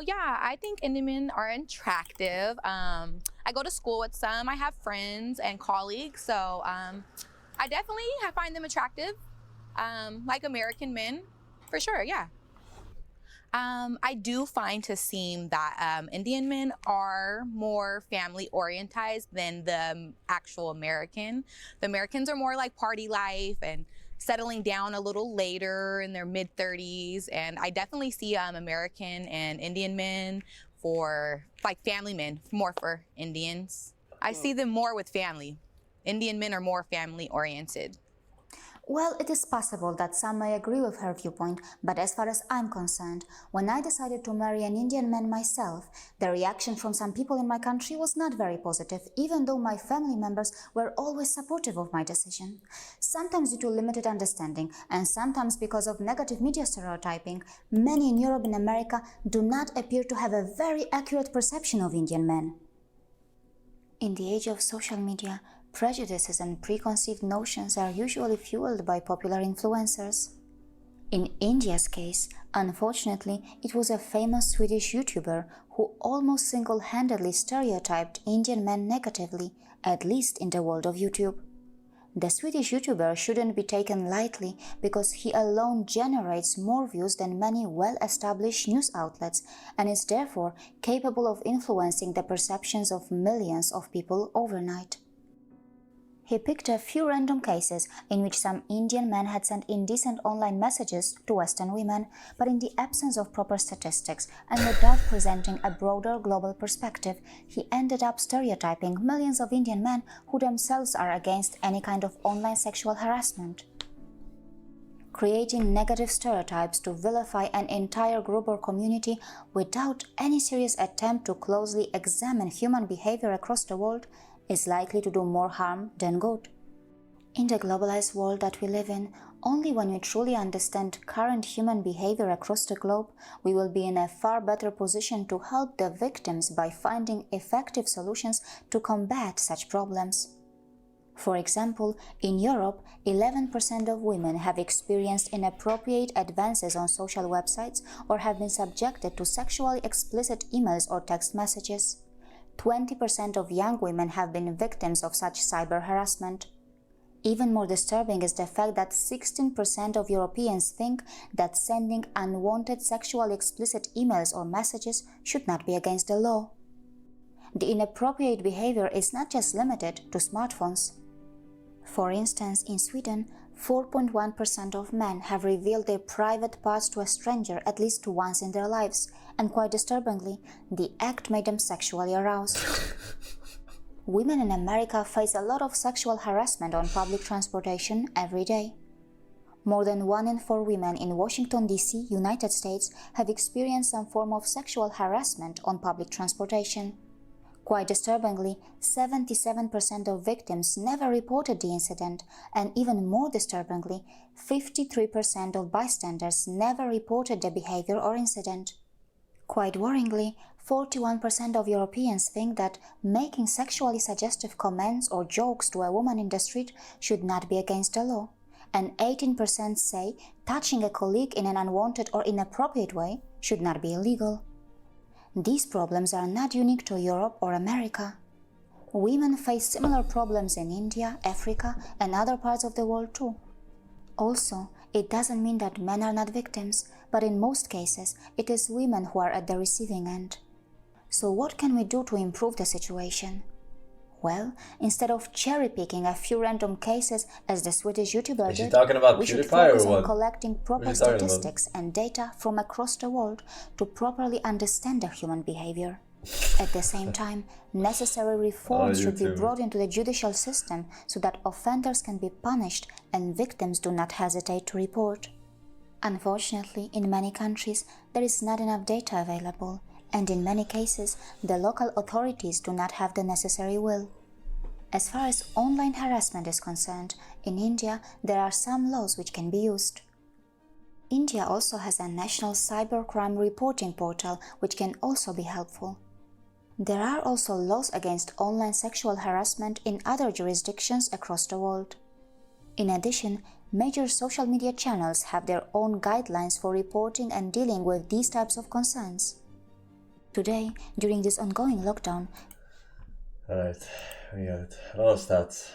yeah, I think Indian men are attractive. I go to school with some. I have friends and colleagues, so I definitely find them attractive, like American men, for sure. Yeah. I do find to seem that Indian men are more family orientized than the actual American. The Americans are more like party life and settling down a little later in their mid 30s. And I definitely see American and Indian men for like family men, more for Indians. I see them more with family. Indian men are more family oriented. Well, it is possible that some may agree with her viewpoint, but as far as I'm concerned, when I decided to marry an Indian man myself, the reaction from some people in my country was not very positive, even though my family members were always supportive of my decision. Sometimes due to limited understanding, and sometimes because of negative media stereotyping, many in Europe and America do not appear to have a very accurate perception of Indian men. In the age of social media, prejudices and preconceived notions are usually fueled by popular influencers. In India's case, unfortunately, it was a famous Swedish YouTuber who almost single-handedly stereotyped Indian men negatively, at least in the world of YouTube. The Swedish YouTuber shouldn't be taken lightly because he alone generates more views than many well-established news outlets and is therefore capable of influencing the perceptions of millions of people overnight. He picked a few random cases in which some Indian men had sent indecent online messages to Western women, but in the absence of proper statistics and without presenting a broader global perspective, he ended up stereotyping millions of Indian men who themselves are against any kind of online sexual harassment. Creating negative stereotypes to vilify an entire group or community without any serious attempt to closely examine human behavior across the world is likely to do more harm than good. In the globalized world that we live in, only when we truly understand current human behavior across the globe, we will be in a far better position to help the victims by finding effective solutions to combat such problems. For example, in Europe, 11% of women have experienced inappropriate advances on social websites or have been subjected to sexually explicit emails or text messages. 20% of young women have been victims of such cyber harassment. Even more disturbing is the fact that 16% of Europeans think that sending unwanted sexually explicit emails or messages should not be against the law. The inappropriate behavior is not just limited to smartphones. For instance, in Sweden, 4.1% of men have revealed their private parts to a stranger at least once in their lives, and quite disturbingly, the act made them sexually aroused. Women in America face a lot of sexual harassment on public transportation every day. More than 1 in 4 women in Washington, D.C., United States, have experienced some form of sexual harassment on public transportation. Quite disturbingly, 77% of victims never reported the incident, and even more disturbingly, 53% of bystanders never reported the behavior or incident. Quite worryingly, 41% of Europeans think that making sexually suggestive comments or jokes to a woman in the street should not be against the law, and 18% say touching a colleague in an unwanted or inappropriate way should not be illegal. These problems are not unique to Europe or America. Women face similar problems in India, Africa, and other parts of the world too. Also, it doesn't mean that men are not victims, but in most cases, it is women who are at the receiving end. So what can we do to improve the situation? Well, instead of cherry-picking a few random cases as the Swedish YouTuber did, we should focus on collecting proper statistics and data from across the world to properly understand the human behavior. At the same time, necessary reforms should be brought into the judicial system so that offenders can be punished and victims do not hesitate to report. Unfortunately, in many countries, there is not enough data available, and in many cases, the local authorities do not have the necessary will. As far as online harassment is concerned, in India, there are some laws which can be used. India also has a national cybercrime reporting portal which can also be helpful. There are also laws against online sexual harassment in other jurisdictions across the world. In addition, major social media channels have their own guidelines for reporting and dealing with these types of concerns. Today, during this ongoing lockdown, Alright, we got it. A lot of stats.